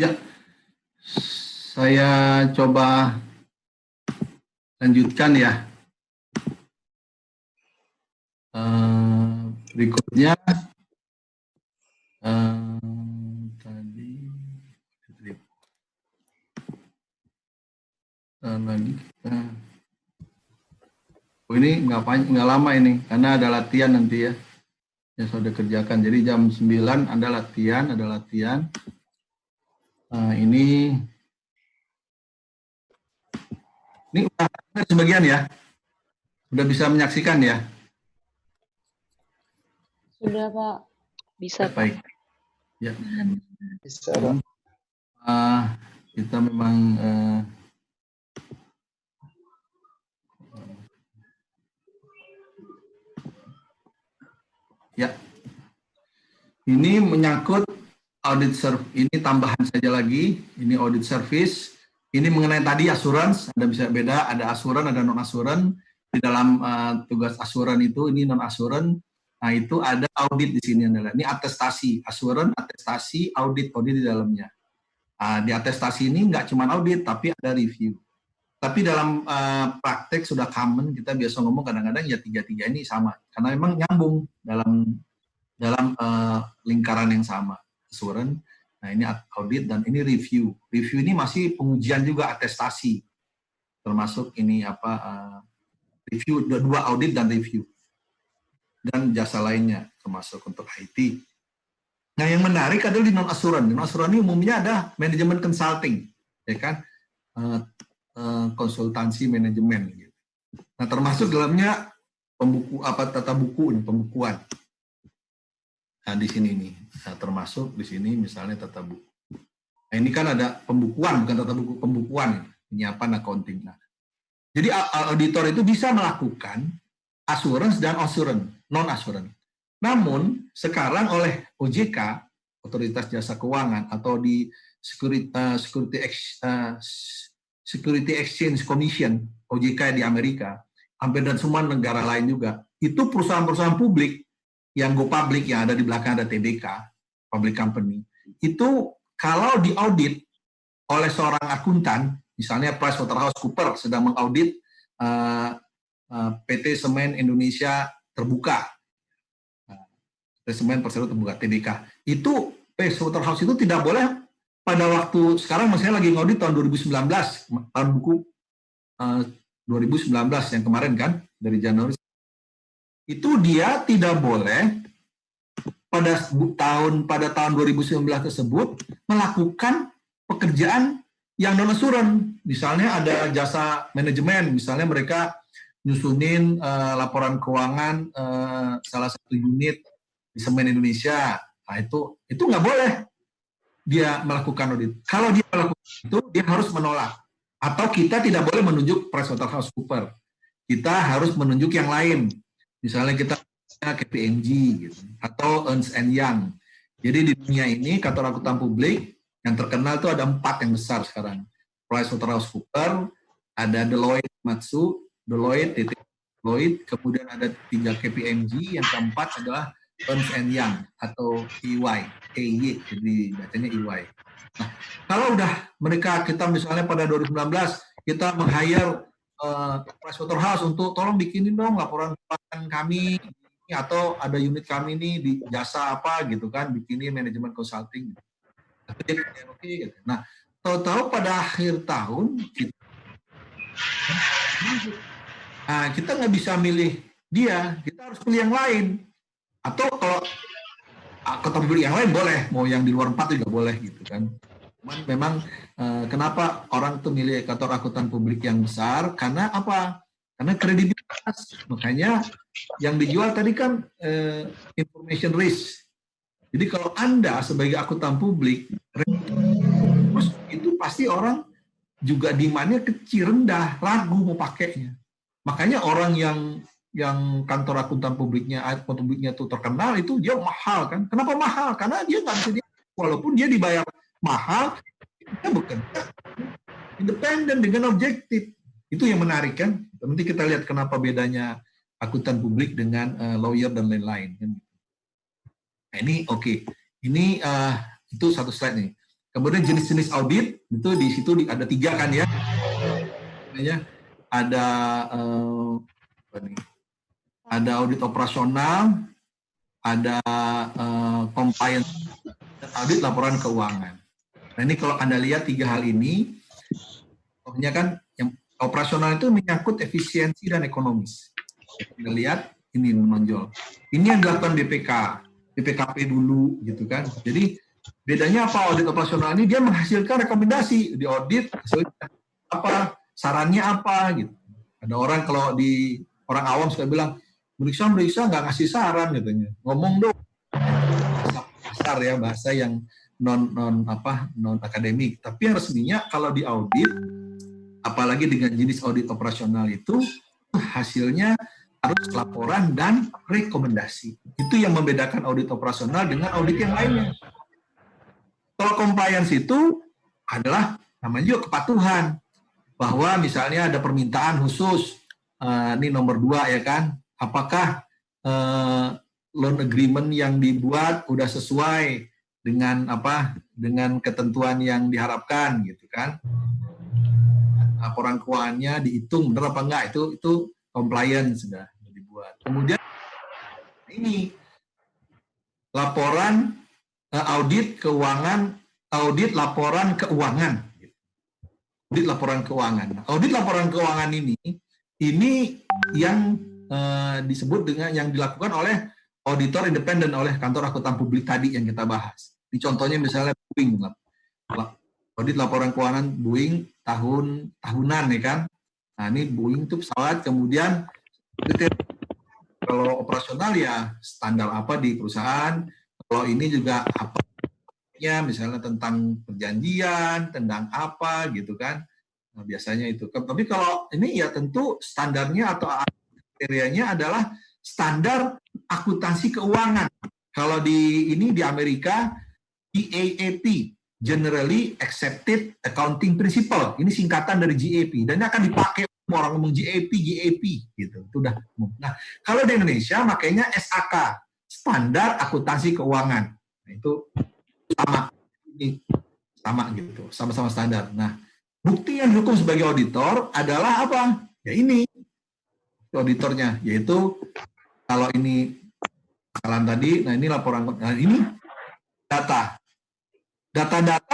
Ya, saya coba lanjutkan ya. Berikutnya tadi lagi kita. Oh, ini nggak lama ini karena ada latihan nanti ya. Yang sudah kerjakan. Jadi jam 9 ada latihan. Ini udah sebagian ya. Sudah bisa menyaksikan ya. Sudah Pak. Bisa Pak. Baik. Ya. Bisa Pak. Kita memang ya. Ini menyangkut audit service. Ini tambahan saja lagi. Ini audit service. Ini mengenai tadi assurance. Ada bisa beda. Ada asuran, ada non asuran. Di dalam tugas asuran itu ini non asuran. Nah itu ada audit di sini adalah. Ini atestasi, asuran, atestasi, audit di dalamnya. Di atestasi ini nggak cuma audit, tapi ada review. Tapi dalam praktek sudah common, kita biasa ngomong kadang-kadang ya tiga-tiga ini sama. Karena memang nyambung dalam lingkaran yang sama. Asuran, nah ini audit dan ini review. Review ini masih pengujian juga atestasi. Termasuk ini review, dua audit dan review. Dan jasa lainnya, termasuk untuk IT. Nah yang menarik adalah di non-asuran. Di non-asuran ini umumnya ada manajemen consulting. Ya kan? Konsultansi manajemen gitu. Nah termasuk dalamnya tata buku ini, pembukuan. Nah di sini nih, termasuk di sini misalnya tata buku. Nah ini kan ada pembukuan, bukan tata buku, pembukuan, penyiapan accounting. Nah, jadi auditor itu bisa melakukan assurance dan non assurance. Namun sekarang oleh OJK, Otoritas Jasa Keuangan, atau di Security Exchange Commission, OJK di Amerika, hampir dan semua negara lain juga, itu perusahaan-perusahaan publik yang go public, yang ada di belakang ada TBK, public company, itu kalau diaudit oleh seorang akuntan, misalnya PricewaterhouseCoopers sedang mengaudit PT Semen Indonesia Terbuka, PT Semen Persero Terbuka, TBK, itu Pricewaterhouse itu tidak boleh pada waktu sekarang, misalnya lagi ngaudit tahun 2019, tahun buku 2019 yang kemarin kan, dari Januari, itu dia tidak boleh pada tahun 2019 tersebut melakukan pekerjaan yang non asuran. Misalnya ada jasa manajemen, misalnya mereka nyusunin laporan keuangan salah satu unit di Semen Indonesia. Nah itu nggak boleh dia melakukan audit. Kalau dia melakukan itu, dia harus menolak. Atau kita tidak boleh menunjuk PricewaterhouseCoopers. Kita harus menunjuk yang lain. Misalnya kita KPMG gitu, atau Ernst & Young. Jadi di dunia ini kantor akuntan publik yang terkenal itu ada 4 yang besar sekarang. PricewaterhouseCoopers, ada Deloitte Matsu, Deloitte, kemudian ada 3 KPMG, yang keempat adalah Ernst & Young atau EY, jadi bacanya EY. Nah, kalau udah kita misalnya pada 2019 kita meng-hire Pricewaterhouse untuk tolong bikinin dong laporan keuangan kami, atau ada unit kami ini di jasa apa gitu kan, bikinin manajemen consulting. Oke, gitu. Nah, tahu-tahu pada akhir tahun kita nggak bisa milih dia, kita harus pilih yang lain. Atau kalau akuntan publik yang lain boleh, mau yang di luar 4 juga boleh gitu kan. Cuman memang kenapa orang tuh milih kantor akuntan publik yang besar, karena apa? Karena kredibilitas. Makanya yang dijual tadi kan information risk. Jadi kalau Anda sebagai akuntan publik, terus itu pasti orang juga demand-nya kecil, rendah, ragu mau pakainya. Makanya orang yang kantor akuntan publiknya itu terkenal, itu dia mahal kan. Kenapa mahal? Karena dia nggak bisa walaupun dia dibayar mahal, dia bekerja independen dengan objektif. Itu yang menarik kan. Nanti kita lihat kenapa bedanya akuntan publik dengan lawyer dan lain-lain. Nah, ini oke. Ini itu satu slide nih. Kemudian jenis-jenis audit itu di situ ada 3 kan ya. Ada ada audit operasional, ada compliance, audit laporan keuangan. Nah ini kalau Anda lihat 3 hal ini, pokoknya kan yang operasional itu menyangkut efisiensi dan ekonomis. Anda lihat ini menonjol. Ini yang dilakukan BPKP dulu gitu kan. Jadi bedanya apa audit operasional ini? Dia menghasilkan rekomendasi di audit, apa sarannya apa gitu. Ada orang kalau di orang awam suka bilang meriksa nggak ngasih saran katanya. Ngomong dong. Kasar ya, bahasa yang non akademik. Tapi yang resminya kalau di audit, apalagi dengan jenis audit operasional itu hasilnya harus laporan dan rekomendasi. Itu yang membedakan audit operasional dengan audit yang lainnya. Kalau compliance itu adalah namanya juga kepatuhan. Bahwa misalnya ada permintaan khusus, ini nomor 2 ya kan, apakah loan agreement yang dibuat udah sesuai dengan dengan ketentuan yang diharapkan gitu kan. Laporan keuangannya dihitung benar apa enggak, itu compliance sudah dibuat. Kemudian ini laporan audit keuangan, audit laporan keuangan. Audit laporan keuangan. Audit laporan keuangan ini yang disebut dengan yang dilakukan oleh auditor independen oleh kantor akuntan publik tadi yang kita bahas. Ini contohnya misalnya Boeing, audit laporan keuangan Boeing tahunan ya kan. Nah ini Boeing itu pesawat, kemudian kalau operasional ya standar apa di perusahaan, kalau ini juga apa ya misalnya tentang perjanjian, tentang apa gitu kan. Nah, biasanya itu. Tapi kalau ini ya tentu standarnya atau kriterianya adalah standar akuntansi keuangan. Kalau di Amerika GAAP, Generally Accepted Accounting Principle. Ini singkatan dari GAAP dan ini akan dipakai orang ngomong GAAP gitu. Itu udah. Nah, kalau di Indonesia makanya SAK, Standar Akuntansi Keuangan. Nah, itu sama gitu, sama-sama standar. Nah, bukti yang dihukum sebagai auditor adalah apa? Ya ini auditornya, yaitu kalau ini kesalahan tadi, nah ini laporan, nah ini data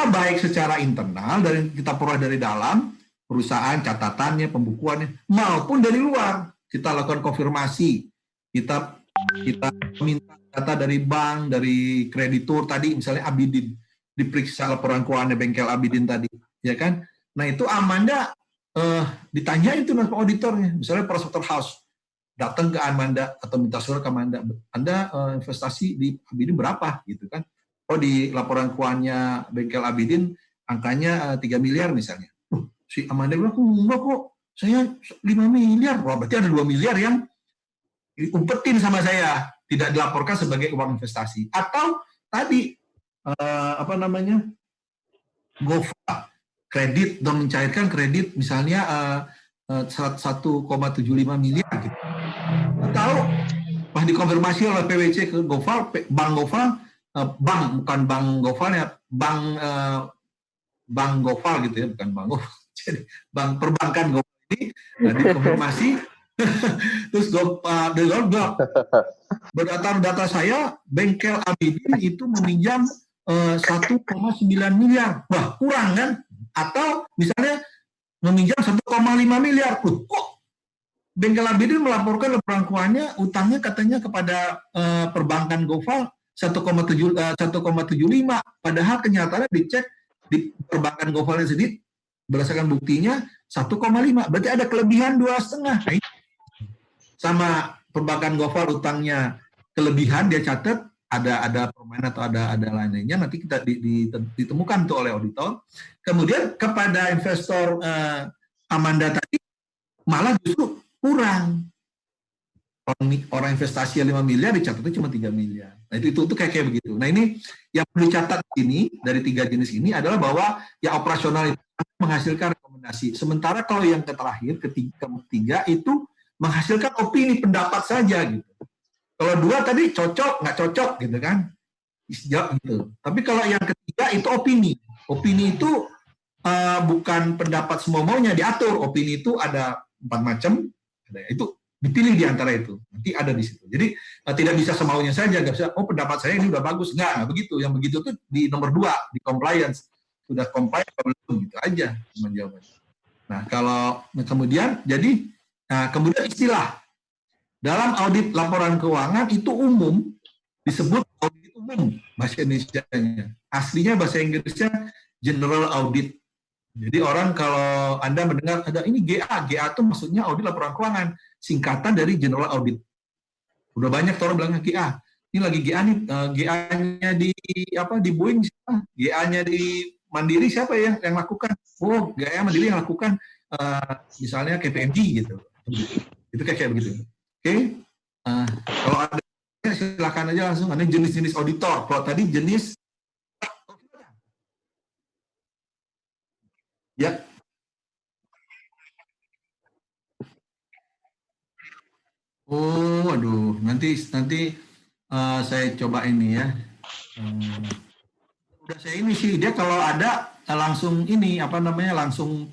baik secara internal dari kita peroleh dari dalam perusahaan, catatannya, pembukuannya, maupun dari luar kita lakukan konfirmasi, kita minta data dari bank, dari kreditur tadi, misalnya Abidin diperiksa laporan keuangan bengkel Abidin tadi, ya kan? Nah itu Amanda ditanya itu nanti auditornya, misalnya Pricewaterhouse datang ke Amanda atau minta surat ke Amanda, Anda investasi di Abidin berapa gitu kan? Oh di laporan keuangannya bengkel Abidin angkanya 3 miliar misalnya. Si Amanda bilang, enggak kok, saya 5 miliar. Wah, berarti ada 2 miliar yang diumpetin sama saya, tidak dilaporkan sebagai uang investasi. Atau tadi, GoFa, kredit, dan mencairkan kredit misalnya 1,75 miliar. Gitu. Atau, pas dikonfirmasi oleh PwC ke GoFa, Bank GoFa, bukan Bank GoFa ya, Bank GoFa gitu ya, bukan Bank GoFa. Jadi bank perbankan GoFa ini dikonfirmasi, terus berdasarkan data saya, bengkel Abidin itu meminjam 1,9 miliar. Wah, kurang kan? Atau misalnya meminjam 1,5 miliar. Kok bengkel Abidin melaporkan laporan keuangannya, utangnya katanya kepada perbankan GoFa 1,75, padahal kenyataannya dicek di perbankan GoFa sendiri berdasarkan buktinya 1,5, berarti ada kelebihan 2,5. Sama perbankan GoFa utangnya kelebihan, dia catat ada permainan atau ada lainnya, nanti kita ditemukan tuh oleh auditor. Kemudian kepada investor Amanda tadi malah justru kurang. Orang investasi 5 miliar dicatatnya cuma 3 miliar. Nah itu kayak begitu. Nah ini yang perlu dicatat ini dari 3 jenis ini adalah bahwa ya operasional itu menghasilkan rekomendasi. Sementara kalau yang terakhir ketiga itu menghasilkan opini, pendapat saja gitu. Kalau 2 tadi cocok nggak cocok gitu kan, gitu. Tapi kalau yang ketiga itu opini. Opini itu bukan pendapat semua maunya diatur. Opini itu ada 4 macam, itu dipilih di antara itu. Nanti ada di situ. Jadi tidak bisa semaunya saja, nggak bisa. Oh, pendapat saya ini udah bagus, nggak begitu. Yang begitu tuh di nomor 2 di compliance. Sudah compliant atau belum, gitu aja menjawabnya. Nah, kalau kemudian kemudian istilah dalam audit laporan keuangan itu umum disebut audit umum bahasa Indonesianya. Aslinya bahasa Inggrisnya general audit. Jadi orang kalau Anda mendengar ada ini GA itu maksudnya audit laporan keuangan, singkatan dari general audit. Udah banyak orang bilang GA. Ini lagi GA nih, GA-nya di Boeing siapa? GA-nya di Mandiri siapa yang lakukan? Oh, GA Mandiri yang lakukan misalnya KPMG gitu. Itu kayak begitu. Oke. Kalau ada silakan aja langsung. Ada jenis-jenis auditor. Kalau tadi jenis ya. Oh, aduh, nanti saya coba ini ya. Udah saya ini sih, dia kalau ada langsung ini langsung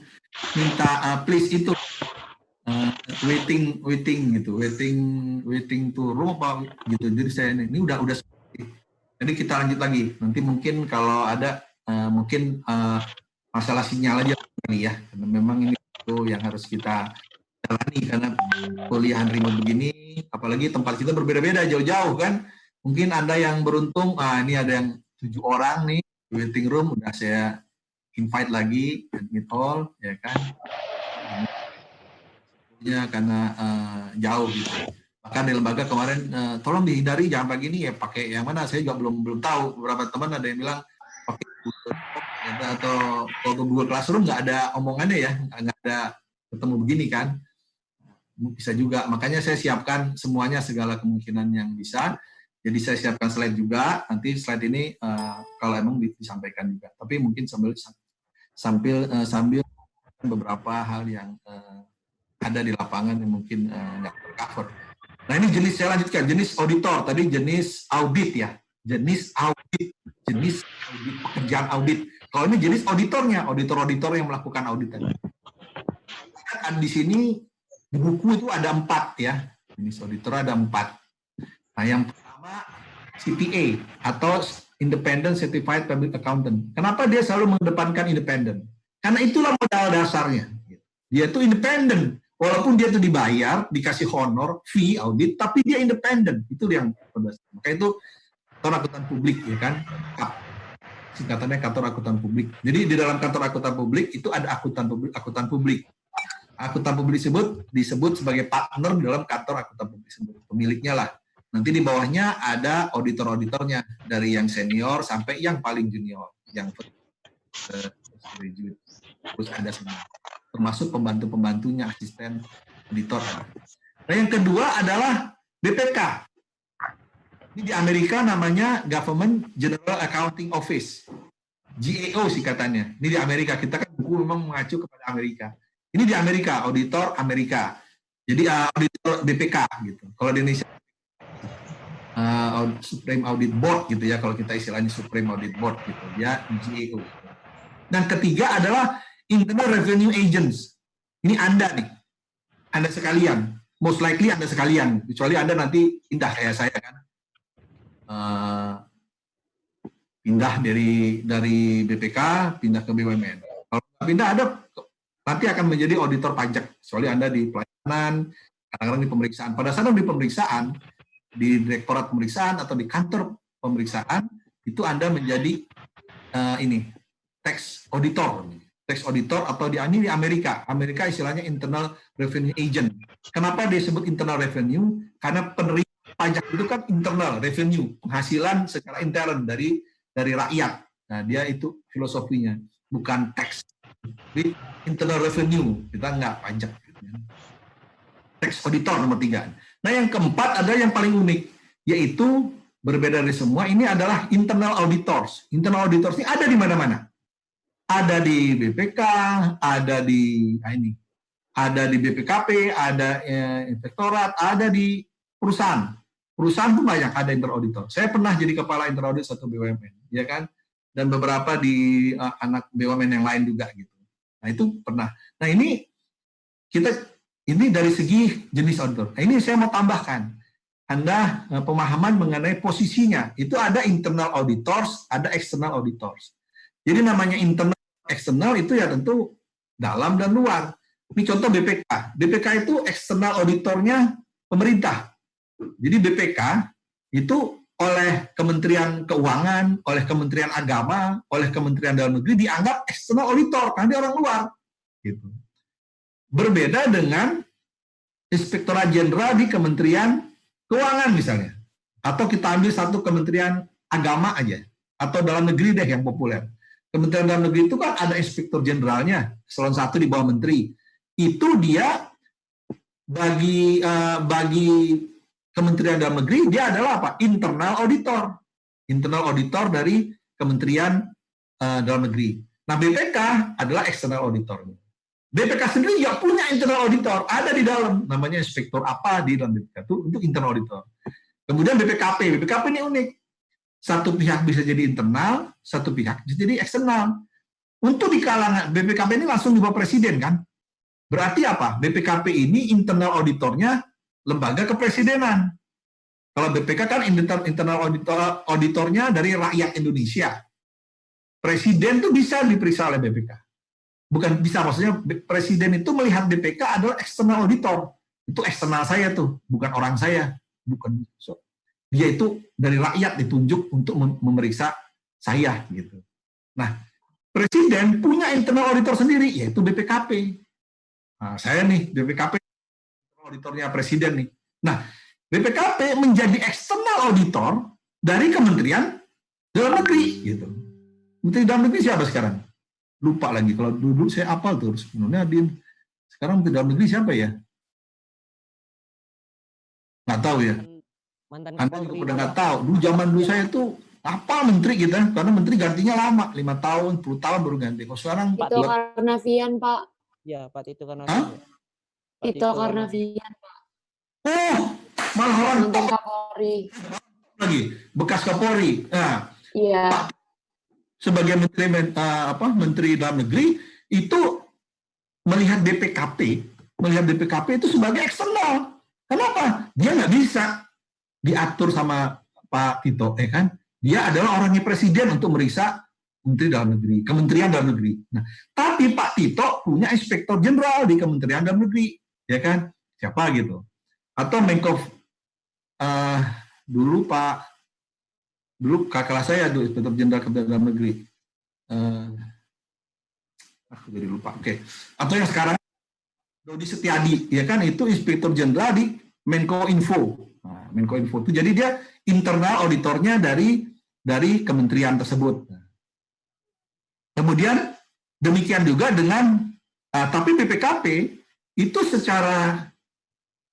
minta please itu waiting gitu, waiting to room apa gitu. Jadi saya ini udah. Jadi kita lanjut lagi. Nanti mungkin kalau ada mungkin masalah sinyal aja kali ya, karena memang ini itu yang harus kita jalani karena kuliah remote begini, apalagi tempat kita berbeda-beda jauh-jauh kan. Mungkin Anda yang beruntung, ini ada yang 7 orang nih waiting room, udah saya invite lagi admit all ya kan. Ya karena jauh gitu. Bahkan di lembaga kemarin tolong dihindari jangan pagi ini ya pakai yang mana, saya juga belum tahu. Beberapa teman ada yang bilang pakai Google atau Google Classroom nggak ada omongannya ya, nggak ada ketemu begini kan. Bisa juga, makanya saya siapkan semuanya segala kemungkinan yang bisa. Jadi saya siapkan slide juga, nanti slide ini kalau emang disampaikan juga. Tapi mungkin sambil beberapa hal yang ada di lapangan yang mungkin nggak tercover. Nah ini jenis, saya lanjutkan, jenis auditor, tadi jenis audit ya. Jenis audit pekerjaan audit. Kalau ini jenis auditornya, auditor yang melakukan audit tadi. Di sini di buku itu ada 4 ya, jenis auditor ada 4. Nah yang pertama CPA atau Independent Certified Public Accountant. Kenapa dia selalu mengedepankan independent? Karena itulah modal dasarnya. Dia itu independen, walaupun dia itu dibayar, dikasih honor, fee audit, tapi dia independen. Itu yang berdasar. Maka itu kantor akuntan publik ya kan, singkatannya kantor akuntan publik. Jadi di dalam kantor akuntan publik itu ada akuntan publik. Akuntan publik disebut sebagai partner di dalam kantor akuntan publik, pemiliknya lah. Nanti di bawahnya ada auditor-auditornya dari yang senior sampai yang paling junior, yang terus ada semua, termasuk pembantu-pembantunya, asisten auditor. Nah yang kedua adalah BPK. Ini di Amerika namanya Government General Accounting Office, GAO singkatannya. Ini di Amerika, kita kan buku memang mengacu kepada Amerika. Ini di Amerika, auditor Amerika. Jadi auditor BPK gitu. Kalau di Indonesia Supreme Audit Board gitu ya, kalau kita istilahnya Supreme Audit Board gitu, ya GAO. Dan ketiga adalah Internal Revenue Agents. Ini Anda nih, Anda sekalian. Most likely Anda sekalian, kecuali Anda nanti pindah kayak saya kan. Pindah dari BPK, pindah ke BUMN. Kalau pindah ada nanti akan menjadi auditor pajak. Soalnya Anda di pelayanan, kadang-kadang di pemeriksaan. Pada saat di pemeriksaan, di direktorat pemeriksaan atau di kantor pemeriksaan, itu Anda menjadi tax auditor. Tax auditor atau di Amerika. Amerika istilahnya Internal Revenue Agent. Kenapa disebut Internal Revenue? Karena penerima pajak itu kan internal revenue, penghasilan secara intern dari rakyat. Nah, dia itu filosofinya, bukan tax. Jadi internal revenue, kita nggak pajak. Tax auditor nomor 3. Nah yang keempat ada yang paling unik, yaitu berbeda dari semua, ini adalah internal auditors. Internal auditors ini ada di mana-mana. Ada di BPK, ada di BPKP, ada inspektorat, ada di perusahaan. Perusahaan pun banyak ada internal auditor. Saya pernah jadi kepala internal audit satu BUMN, ya kan? dan beberapa di anak BUMN yang lain juga gitu. Nah itu pernah. Nah ini dari segi jenis auditor. Nah, ini saya mau tambahkan. Anda pemahaman mengenai posisinya. Itu ada internal auditors, ada external auditors. Jadi namanya internal, eksternal itu ya tentu dalam dan luar. Ini contoh BPK. BPK itu eksternal auditornya pemerintah. Jadi BPK itu oleh Kementerian Keuangan, oleh Kementerian Agama, oleh Kementerian Dalam Negeri dianggap eksternal auditor karena dia orang luar. Gitu. Berbeda dengan Inspektorat Jenderal di Kementerian Keuangan misalnya. Atau kita ambil satu Kementerian Agama aja. Atau Dalam Negeri deh yang populer. Kementerian Dalam Negeri itu kan ada Inspektur Jenderalnya, eselon 1 di bawah Menteri. Itu dia bagi Kementerian Dalam Negeri, dia adalah apa? Internal auditor. Internal auditor dari Kementerian Dalam Negeri. Nah, BPK adalah external auditor. BPK sendiri ya punya internal auditor, ada di dalam, namanya inspektor apa di dalam BPK itu untuk internal auditor. Kemudian BPKP ini unik. Satu pihak bisa jadi internal, satu pihak bisa jadi eksternal. Untuk di kalangan BPKP ini langsung di bawah presiden kan? Berarti apa? BPKP ini internal auditornya lembaga kepresidenan. Kalau BPK kan internal auditornya dari rakyat Indonesia. Presiden itu bisa diperiksa oleh BPK. Bukan bisa, maksudnya presiden itu melihat BPK adalah external auditor. Itu eksternal saya tuh, bukan orang saya. Bukan. Dia itu dari rakyat ditunjuk untuk memeriksa saya gitu. Nah, presiden punya internal auditor sendiri, yaitu BPKP. Nah, saya nih BPKP auditornya presiden nih. Nah, BPKP menjadi eksternal auditor dari Kementerian Dalam Negeri gitu. Menteri Dalam Negeri siapa sekarang? Lupa lagi. Kalau dulu saya apal tuh sebenarnya sekarang Menteri Dalam Negeri siapa ya? Nggak tahu ya. Mantan Anda juga udah nggak tahu. Dulu zaman dulu saya tuh apa menteri kita, karena menteri gantinya lama, 5 tahun, 10 tahun baru ganti. Kalau sekarang Tito Karnavian, Pak. Ya, Pak Tito Karnavian. Tito Karnavian, Pak. Oh, malah orang mantan Kapolri. Lagi, bekas Kapolri. Nah, iya. Sebagai menteri dalam negeri itu melihat BPKP itu sebagai eksternal. Kenapa? Dia nggak bisa diatur sama Pak Tito, kan? Dia adalah orangnya presiden untuk meriksa Menteri Dalam Negeri, Kementerian Dalam Negeri. Nah, tapi Pak Tito punya Inspektor Jenderal di Kementerian Dalam Negeri, ya kan? Siapa gitu? Atau Menko dulu kakak kelas saya dulu Inspektor Jenderal Kementerian Dalam Negeri. Aku jadi lupa. Oke. Atau yang sekarang Dodi Setiadi, ya kan? Itu Inspektor Jenderal di Menko Info. Nah, Menko Info itu jadi dia internal auditornya dari kementerian tersebut. Kemudian demikian juga dengan tapi BPKP itu secara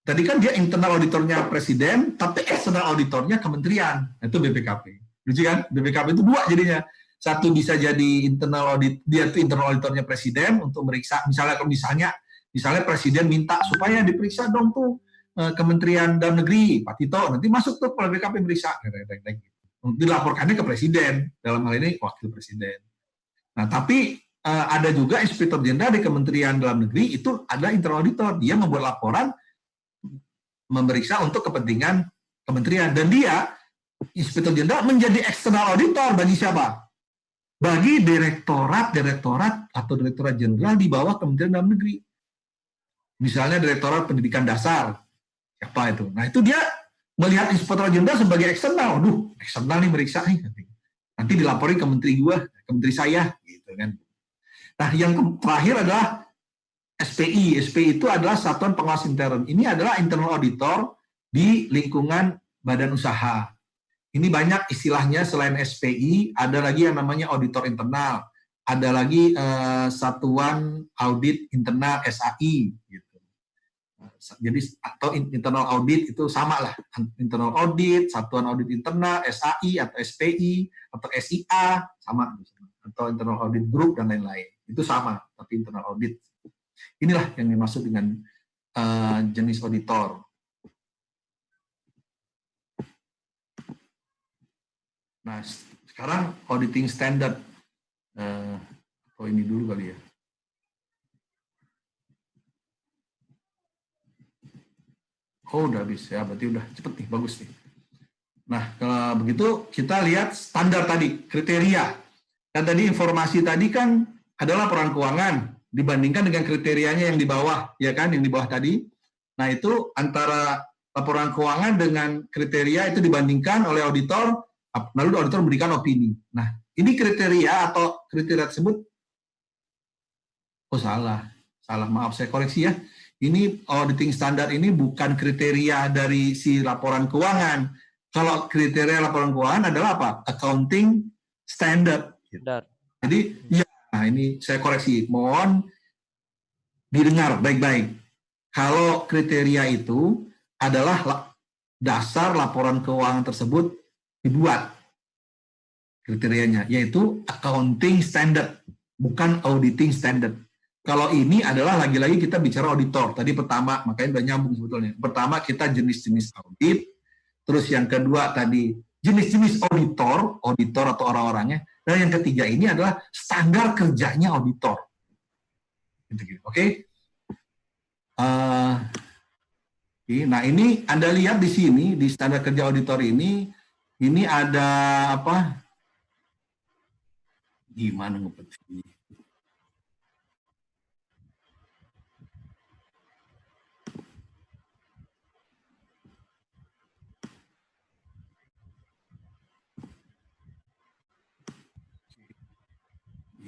tadi kan dia internal auditornya presiden, tapi eksternal auditornya kementerian. Itu BPKP. Lucu kan? BPKP itu dua jadinya. Satu bisa jadi internal audit, dia itu internal auditornya presiden untuk meriksa. Misalnya presiden minta supaya diperiksa dong tuh Kementerian Dalam Negeri, Pak Tito, nanti masuk tuh ke BPKP meriksa. Dilaporkannya ke presiden, dalam hal ini wakil presiden. Nah, tapi ada juga Inspektur Jenderal di Kementerian Dalam Negeri, itu ada internal auditor. Dia membuat laporan, memeriksa untuk kepentingan kementerian. Dan dia, Inspektur Jenderal, menjadi eksternal auditor bagi siapa? Bagi direktorat atau direktorat jenderal di bawah Kementerian Dalam Negeri. Misalnya Direktorat Pendidikan Dasar. Siapa itu? Nah, itu dia melihat Inspektur Jenderal sebagai eksternal. Aduh, eksternal nih meriksa nih. Nanti dilaporin ke menteri gua, ke menteri saya. Gitu kan. Nah, yang terakhir adalah SPI. SPI itu adalah Satuan Pengawas Intern. Ini adalah internal auditor di lingkungan badan usaha. Ini banyak istilahnya selain SPI, ada lagi yang namanya auditor internal. Ada lagi Satuan Audit Internal SAI. Gitu. Jadi atau internal audit itu sama lah, internal audit, satuan audit internal, SAI atau SPI atau SIA sama, atau internal audit group dan lain-lain itu sama, tapi internal audit. Inilah yang dimaksud dengan jenis auditor. Nah, Sekarang auditing standard. Oh ini dulu kali ya. Oh udah habis ya, berarti udah cepet nih, bagus nih. Nah kalau begitu kita lihat standar tadi, kriteria. Dan tadi informasi tadi kan adalah laporan keuangan dibandingkan dengan kriterianya yang di bawah, ya kan, yang di bawah tadi. Nah itu antara laporan keuangan dengan kriteria itu dibandingkan oleh auditor, lalu auditor memberikan opini. Nah ini kriteria atau kriteria tersebut, oh salah, maaf saya koreksi ya. Ini auditing standar ini bukan kriteria dari si laporan keuangan. Kalau kriteria laporan keuangan adalah apa? Accounting standard. Jadi ya, nah ini saya koreksi. Mohon didengar baik-baik. Kalau kriteria itu adalah dasar laporan keuangan tersebut dibuat kriterianya, yaitu accounting standard, bukan auditing standard. Kalau ini adalah lagi-lagi kita bicara auditor. Tadi pertama, makanya udah nyambung sebetulnya. Pertama kita jenis-jenis audit, terus yang kedua tadi jenis-jenis auditor atau orang-orangnya, dan yang ketiga ini adalah standar kerjanya auditor. Oke? Nah ini Anda lihat di sini di standar kerja auditor ini ada apa? Gimana ngepetinnya?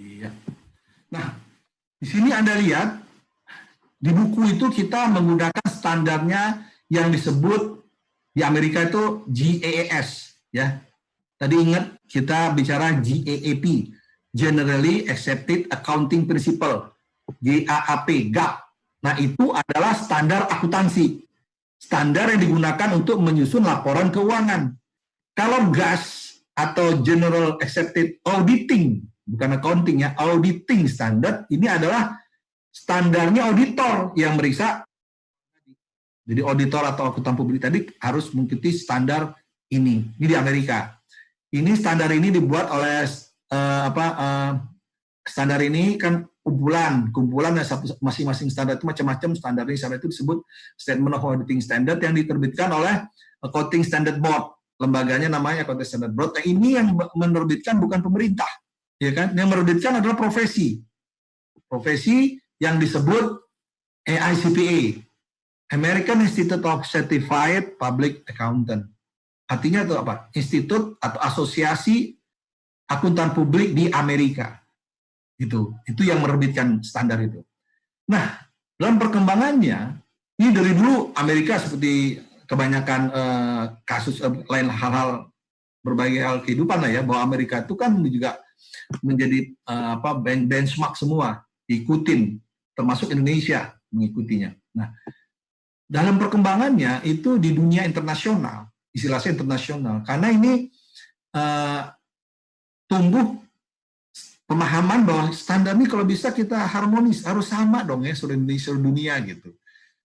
Iya. Nah, di sini Anda lihat di buku itu kita menggunakan standarnya yang disebut di Amerika itu GAAP, ya. Tadi ingat kita bicara GAAP, Generally Accepted Accounting Principle, GAAP. Nah, itu adalah standar akuntansi. Standar yang digunakan untuk menyusun laporan keuangan. Kalau GAS atau General Accepted Auditing, bukan accounting ya, auditing standard, ini adalah standarnya auditor yang meriksa. Jadi auditor atau akuntan publik tadi harus mengikuti standar ini. Ini di Amerika. Ini standar ini dibuat oleh standar ini kan kumpulan masing-masing standar itu macam-macam. Standar itu disebut Statement of Auditing Standard yang diterbitkan oleh Accounting Standard Board. Lembaganya namanya Accounting Standard Board. Nah, ini yang menerbitkan bukan pemerintah. Ya kan? Yang menerbitkan adalah profesi yang disebut AICPA, American Institute of Certified Public Accountant. Artinya itu apa? Institut atau asosiasi akuntan publik di Amerika. Itu yang menerbitkan standar itu. Nah, dalam perkembangannya, ini dari dulu Amerika seperti kebanyakan kasus lain hal-hal berbagai hal kehidupan lah ya, bahwa Amerika itu kan juga menjadi benchmark semua, diikutin, termasuk Indonesia mengikutinya. Nah, dalam perkembangannya itu di dunia internasional, istilahnya internasional, karena ini tumbuh pemahaman bahwa standar ini kalau bisa kita harmonis, harus sama dong ya seluruh dunia gitu,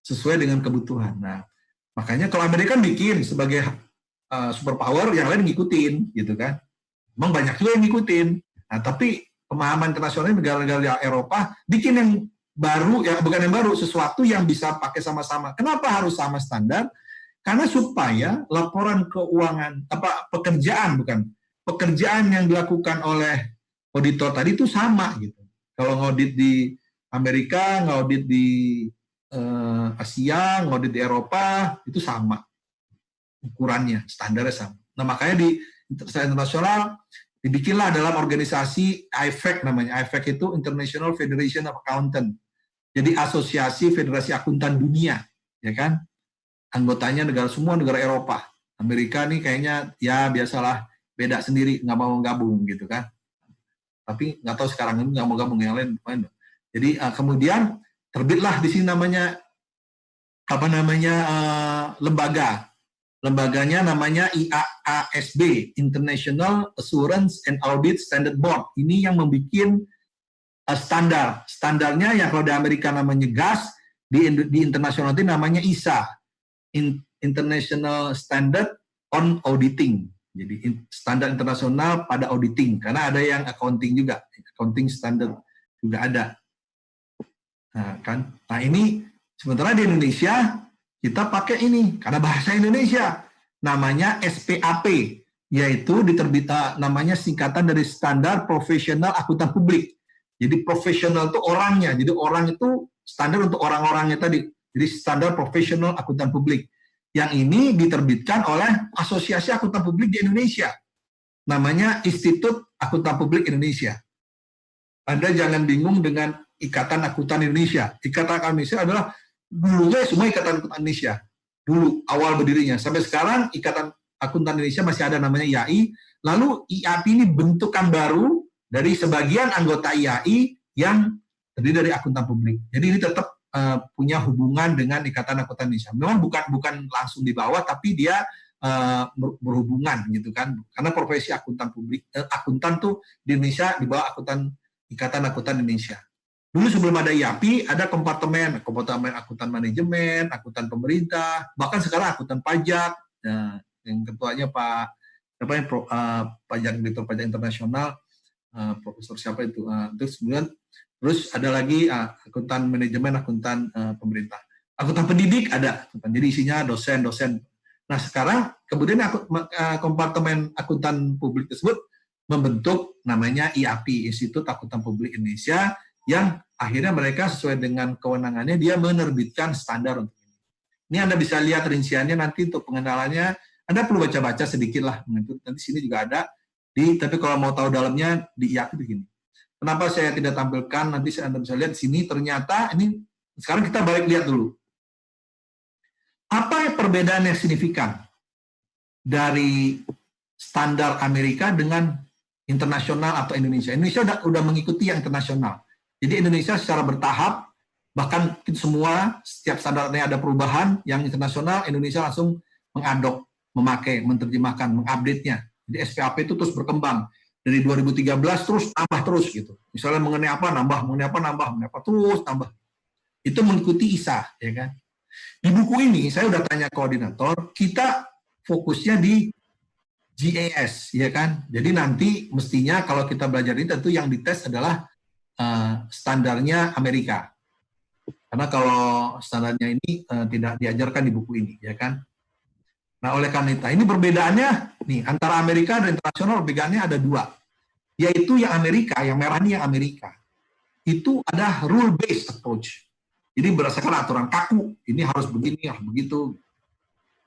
sesuai dengan kebutuhan. Nah, makanya kalau Amerika bikin sebagai superpower, yang lain ngikutin gitu kan. Memang banyak juga yang ngikutin. Nah, tapi pemahaman internasional negara-negara Eropa bikin yang baru, ya bukan yang baru, sesuatu yang bisa pakai sama-sama. Kenapa harus sama standar? Karena supaya laporan keuangan, pekerjaan yang dilakukan oleh auditor tadi itu sama gitu. Kalau ngaudit di Amerika, ngaudit di Asia, ngaudit di Eropa, itu sama ukurannya, standarnya sama. Nah, makanya di internasional dibikinlah dalam organisasi IFAC namanya. IFAC itu International Federation of Accountant. Jadi asosiasi federasi akuntan dunia, ya kan? Anggotanya semua negara Eropa. Amerika nih kayaknya ya biasalah, beda sendiri, nggak mau gabung gitu kan. Tapi nggak tahu sekarang ini nggak mau gabung, yang lain. Jadi kemudian terbitlah di sini namanya lembaga. Lembaganya namanya IAASB, International Assurance and Audit Standard Board. Ini yang membuat standar. Standarnya yang kalau di Amerika namanya GAS, di internasional itu namanya ISA, International Standard on Auditing. Jadi standar internasional pada auditing, karena ada yang accounting juga, accounting standard juga ada. Nah ini sementara di Indonesia kita pakai ini karena bahasa Indonesia, namanya SPAP, yaitu namanya singkatan dari Standar Profesional Akuntan Publik. Jadi profesional itu orangnya, jadi orang itu standar untuk orang-orangnya tadi. Jadi Standar Profesional Akuntan Publik. Yang ini diterbitkan oleh Asosiasi Akuntan Publik di Indonesia. Namanya Institut Akuntan Publik Indonesia. Anda jangan bingung dengan Ikatan Akuntan Indonesia. Ikatan Akuntan Indonesia adalah dulunya semua Ikatan Akuntan Indonesia. Dulu, awal berdirinya. Sampai sekarang Ikatan Akuntan Indonesia masih ada namanya IAI. Lalu IAP ini bentukan baru dari sebagian anggota IAI yang terdiri dari akuntan publik. Jadi ini tetap punya hubungan dengan Ikatan Akuntan Indonesia. Memang bukan langsung di bawah, tapi dia berhubungan gitu kan. Karena profesi akuntan publik, akuntan tuh di Indonesia di bawah Ikatan Akuntan Indonesia. Dulu sebelum ada IAPI, ada kompartemen akuntan manajemen, akuntan pemerintah, bahkan sekarang akuntan pajak. Nah, yang ketuanya Pak Direktur Pajak Internasional, Profesor siapa itu? Terus ada lagi akuntan manajemen, akuntan pemerintah. Akuntan pendidik ada, jadi isinya dosen-dosen. Nah sekarang kemudian kompartemen akuntan publik tersebut membentuk namanya IAPI, Institut Akuntan Publik Indonesia, yang akhirnya mereka sesuai dengan kewenangannya dia menerbitkan standar untuk ini. Ini Anda bisa lihat rinciannya nanti untuk pengenalannya. Anda perlu baca-baca sedikit lah, nanti sini juga ada. Tapi kalau mau tahu dalamnya di IAPI begini. Kenapa saya tidak tampilkan, nanti Anda bisa lihat di sini, ternyata ini, sekarang kita balik lihat dulu. Apa perbedaan yang signifikan dari standar Amerika dengan internasional atau Indonesia? Indonesia udah mengikuti yang internasional. Jadi Indonesia secara bertahap, bahkan semua, setiap standarnya ada perubahan, yang internasional, Indonesia langsung mengadop, memakai, menerjemahkan, mengupdate-nya. Jadi SPAP itu terus berkembang. Dari 2013 terus terus gitu. Misalnya mengenai apa nambah, terus tambah. Itu mengikuti ISA, ya kan. Di buku ini saya udah tanya koordinator, kita fokusnya di GAS, ya kan. Jadi nanti mestinya kalau kita belajar ini tentu yang dites adalah standarnya Amerika. Karena kalau standarnya ini tidak diajarkan di buku ini, ya kan. Nah, oleh karena itu, ini perbedaannya nih antara Amerika dan internasional, perbedaannya ada dua. Yaitu yang Amerika, yang merah ini yang Amerika. Itu ada rule-based approach. Jadi berdasarkan aturan kaku, ini harus begini, harus begitu.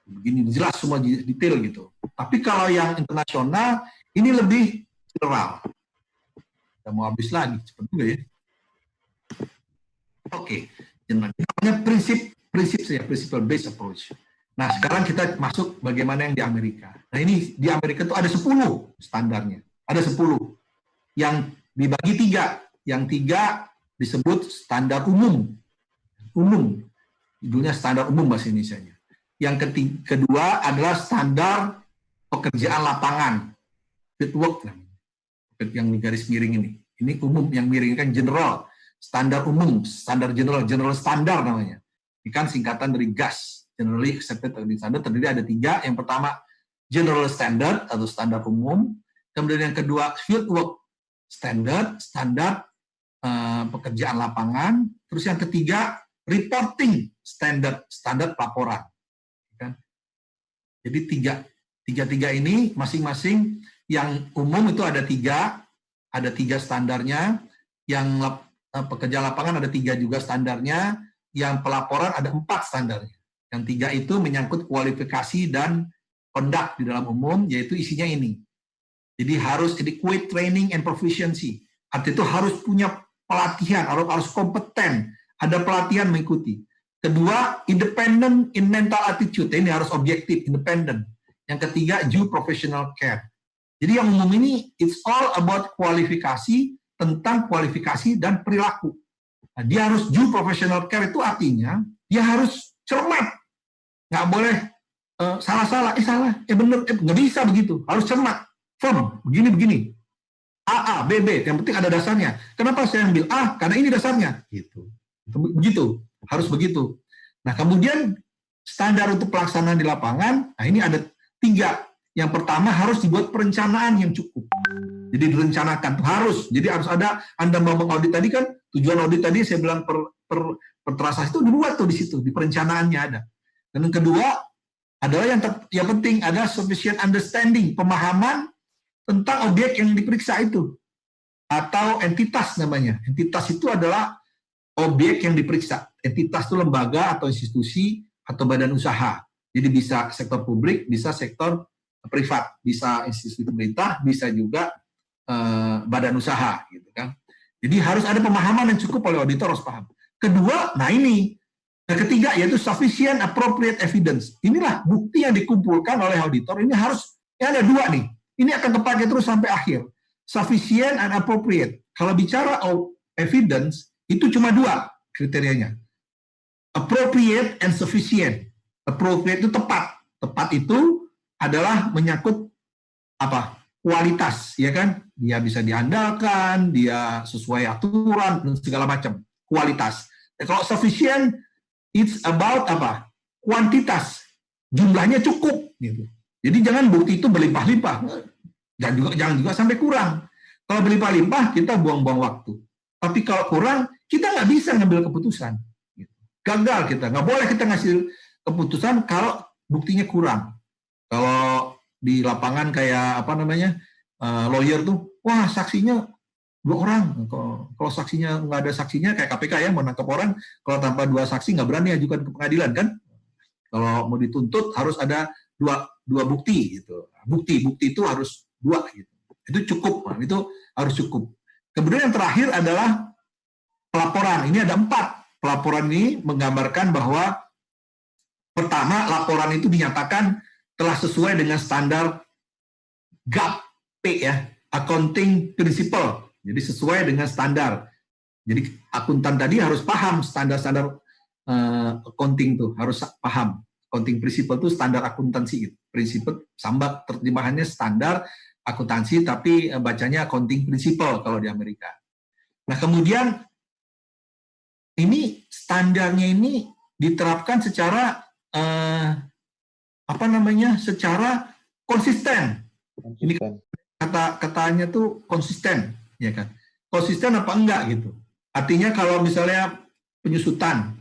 Begini, jelas semua detail gitu. Tapi kalau yang internasional, ini lebih general. Kita mau habis lagi, cepat juga ya. Oke, namanya principle based approach. Nah, sekarang kita masuk bagaimana yang di Amerika. Nah, ini di Amerika itu ada 10 standarnya. Ada 10. Yang dibagi 3. Yang 3 disebut standar umum. Judulnya standar umum bahasa Indonesianya. Yang kedua adalah standar pekerjaan lapangan. Field work. Yang garis miring ini. Ini umum, yang miring kan general. Standar umum, standar general standar namanya. Ini kan singkatan dari GAS. Generally Accepted Accounting Standard, terdiri ada 3. Yang pertama, General Standard atau standar umum. Kemudian yang kedua, Field Work Standard, standar pekerjaan lapangan. Terus yang ketiga, Reporting Standard, standar laporan. Jadi tiga ini masing-masing. Yang umum itu ada 3 standarnya. Yang pekerjaan lapangan ada 3 juga standarnya. Yang pelaporan ada 4 standarnya. Yang 3 itu menyangkut kualifikasi dan conduct di dalam umum, yaitu isinya ini. Jadi harus adequate training and proficiency. Artinya itu harus punya pelatihan, harus kompeten, ada pelatihan mengikuti. Kedua, independent in mental attitude. Ini harus objektif, independent. Yang ketiga, due professional care. Jadi yang umum ini, it's all about kualifikasi, tentang kualifikasi dan perilaku. Nah, dia harus due professional care, itu artinya dia harus cermat. Nggak boleh salah, bener, nggak bisa begitu. Harus cermat, firm, begini. A, B, yang penting ada dasarnya. Kenapa saya ambil A? Karena ini dasarnya. Begitu, harus begitu. Nah, kemudian standar untuk pelaksanaan di lapangan, nah ini ada 3. Yang pertama harus dibuat perencanaan yang cukup. Jadi direncanakan harus. Jadi harus ada, Anda mau mengaudit tadi kan, tujuan audit tadi saya bilang per transaksi itu dibuat tuh di situ, di perencanaannya ada. Dan yang kedua adalah yang penting ada sufficient understanding, pemahaman tentang objek yang diperiksa itu. Atau entitas namanya. Entitas itu adalah objek yang diperiksa. Entitas itu lembaga atau institusi atau badan usaha. Jadi bisa sektor publik, bisa sektor privat, bisa institusi pemerintah, bisa juga badan usaha, gitu kan. Jadi harus ada pemahaman yang cukup oleh auditor, harus paham. Kedua, nah ini, yang ketiga yaitu sufficient appropriate evidence. Inilah bukti yang dikumpulkan oleh auditor. Ini harus, ya ada dua nih. Ini akan kepakai terus sampai akhir. Sufficient and appropriate. Kalau bicara evidence, itu cuma dua kriterianya. Appropriate and sufficient. Appropriate itu tepat. Tepat itu adalah menyangkut apa? Kualitas, ya kan? Dia bisa diandalkan, dia sesuai aturan dan segala macam. Kualitas. Kalau sufficient, it's about apa? Kuantitas. Jumlahnya cukup, gitu. Jadi jangan bukti itu berlimpah-limpah. Jangan juga sampai kurang. Kalau berlimpah-limpah, kita buang-buang waktu. Tapi kalau kurang, kita nggak bisa ngambil keputusan. Gagal kita. Nggak boleh kita ngasih keputusan kalau buktinya kurang. Kalau di lapangan kayak apa namanya lawyer tuh, wah saksinya 2 orang. Kalau saksinya nggak ada saksinya kayak KPK ya, mau nangkep orang, kalau tanpa 2 saksi nggak berani ajukan ke pengadilan kan. Kalau mau dituntut harus ada dua bukti gitu. Bukti itu harus 2 gitu. Itu cukup, itu harus cukup. Kemudian yang terakhir adalah pelaporan. Ini ada 4. Pelaporan ini menggambarkan bahwa pertama, laporan itu dinyatakan telah sesuai dengan standar GAAP ya, accounting principle. Jadi sesuai dengan standar. Jadi akuntan tadi harus paham standar-standar accounting tuh, harus paham. Accounting principle itu standar akuntansi gitu. Principle sambat terjemahannya standar akuntansi tapi bacanya accounting principle kalau di Amerika. Nah, kemudian ini standarnya ini diterapkan secara secara konsisten. Ini katanya tuh konsisten, ya kan? Konsisten apa enggak gitu? Artinya kalau misalnya penyusutan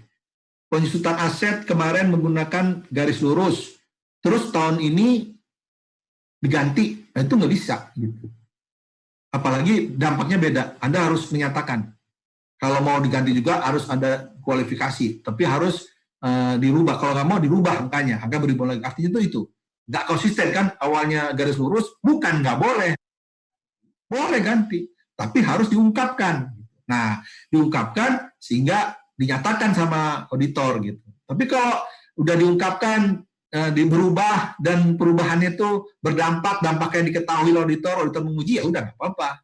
aset kemarin menggunakan garis lurus, terus tahun ini diganti, nah itu nggak bisa gitu. Apalagi dampaknya beda. Anda harus menyatakan. Kalau mau diganti juga harus ada kualifikasi, tapi harus dirubah. Kalau nggak mau dirubah angkanya, angka beribu lagi. Artinya itu nggak konsisten kan? Awalnya garis lurus, bukan nggak boleh, boleh ganti, tapi harus diungkapkan. Nah, diungkapkan sehingga dinyatakan sama auditor gitu. Tapi kalau udah diungkapkan, berubah dan perubahannya itu dampak yang diketahui auditor menguji, ya udah nggak apa-apa,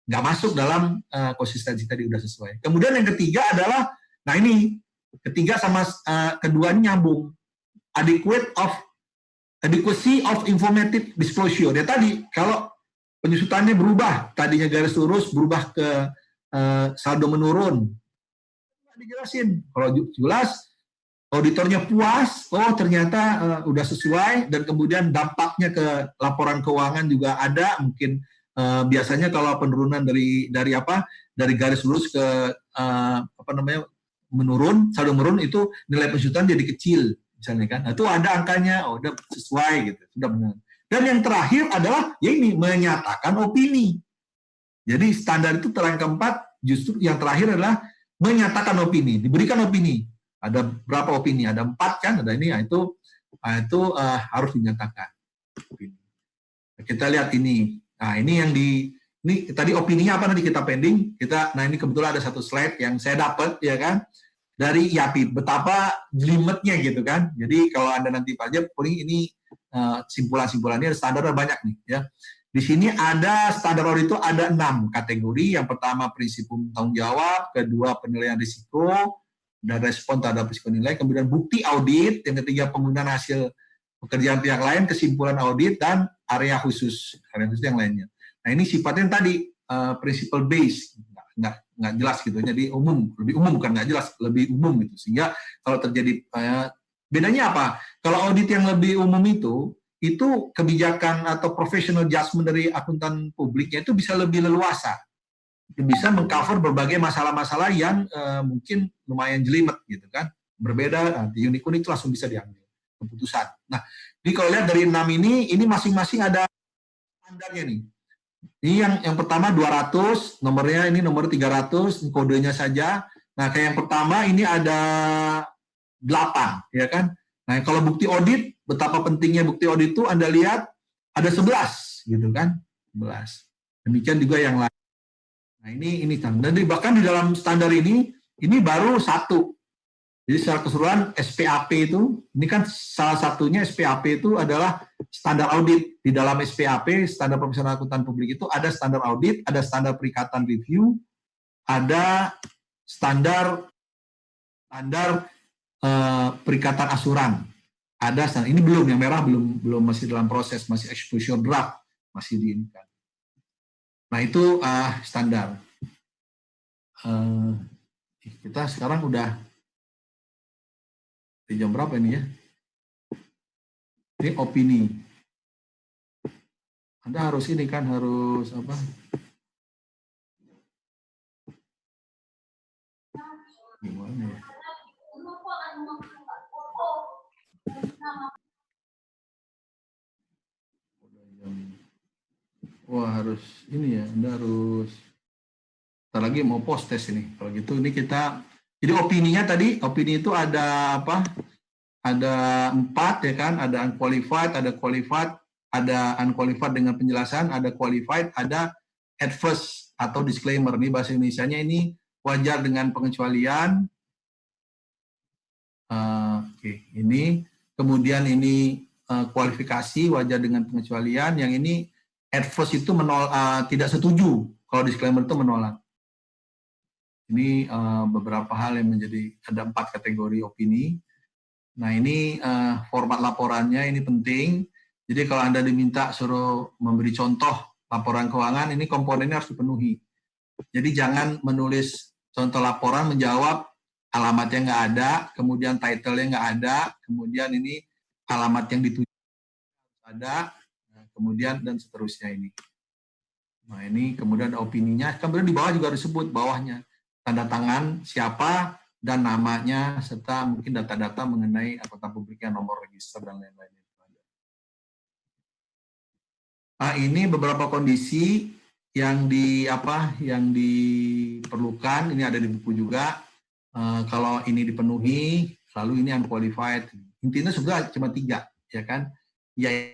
nggak masuk dalam konsistensi tadi, udah sesuai. Kemudian yang ketiga adalah, nah ini ketiga sama kedua ini nyambung. Adequacy of informative disclosure. Ya tadi, kalau penyusutannya berubah, tadinya garis lurus berubah ke saldo menurun, dijelasin. Kalau jelas, auditornya puas, oh ternyata udah sesuai, dan kemudian dampaknya ke laporan keuangan juga ada. Mungkin biasanya kalau penurunan dari garis lurus ke menurun, saldo menurun, itu nilai penyusutan jadi kecil misalnya kan. Nah, itu ada angkanya, oh udah sesuai gitu, sudah benar. Dan yang terakhir adalah ya ini, menyatakan opini. Jadi standar itu yang keempat, justru yang terakhir adalah menyatakan opini, diberikan opini. Ada berapa opini? Ada 4 kan? Ada ini, itu harus dinyatakan. Kita lihat ini. Nah, ini tadi opininya apa nanti kita pending. Nah ini kebetulan ada satu slide yang saya dapat, ya kan, dari IAPI. Betapa jelimetnya gitu kan. Jadi kalau Anda nanti pajak, ini simpulan-simpulannya ada standarnya banyak nih, ya. Di sini ada standar audit itu ada 6 kategori. Yang pertama prinsip tanggung jawab, kedua penilaian risiko dan respon terhadap risiko nilai, kemudian bukti audit, yang ketiga penggunaan hasil pekerjaan pihak lain, kesimpulan audit, dan area khusus yang lainnya. Nah ini sifatnya tadi principle base, nggak jelas gitu, jadi lebih umum, bukan nggak jelas, lebih umum gitu. Sehingga kalau terjadi bedanya apa? Kalau audit yang lebih umum itu itu kebijakan atau professional judgment dari akuntan publiknya itu bisa lebih leluasa, bisa mengcover berbagai masalah-masalah yang mungkin lumayan jelimet gitu kan, berbeda nanti unik-unik itu langsung bisa diambil keputusan. Nah, jadi kalau lihat dari 6 ini masing-masing ada standarnya nih. Ini yang pertama 200, nomornya ini nomor 300, kodenya saja. Nah, kayak yang pertama ini ada 8, ya kan? Nah, kalau bukti audit, betapa pentingnya bukti audit itu Anda lihat ada 11, gitu kan? 11. Demikian juga yang lain. Nah, ini standar. Dan bahkan di dalam standar ini baru 1. Jadi secara keseluruhan SPAP itu, ini kan salah satunya SPAP itu adalah standar audit. Di dalam SPAP, standar profesional akuntan publik itu ada standar audit, ada standar perikatan review, ada standar perikatan asuran. Ada standar. Ini belum, yang merah belum masih dalam proses, masih exposure draft, masih diinginkan. Nah itu standar. Kita sekarang udah di jam berapa ini ya? Ini opini. Anda harus ini kan, harus apa? Gimana ya? Wah, harus ini ya, Anda harus. Ntar lagi mau post test ini. Kalau gitu ini kita, jadi opininya tadi, opini itu ada apa? Ada 4 ya kan, ada unqualified, ada qualified, ada unqualified dengan penjelasan, ada qualified, ada adverse atau disclaimer. Ini bahasa Indonesianya ini wajar dengan pengecualian. Oke, ini kemudian ini kualifikasi wajar dengan pengecualian. Yang ini adverse itu tidak setuju, kalau disclaimer itu menolak. Ini beberapa hal yang menjadi, ada 4 kategori opini. Nah ini format laporannya ini penting. Jadi kalau Anda diminta suruh memberi contoh laporan keuangan, ini komponennya harus dipenuhi. Jadi jangan menulis contoh laporan menjawab alamatnya nggak ada, kemudian title-nya nggak ada, kemudian ini alamat yang dituju ada, kemudian dan seterusnya ini. Nah ini kemudian ada opininya, kemudian di bawah juga disebut bawahnya tanda tangan siapa dan namanya serta mungkin data-data mengenai akuntan publiknya, nomor register dan lain-lain. Nah, ini beberapa kondisi yang diperlukan, ini ada di buku juga. Kalau ini dipenuhi, lalu ini unqualified. Intinya sebenarnya cuma 3, ya kan? Ya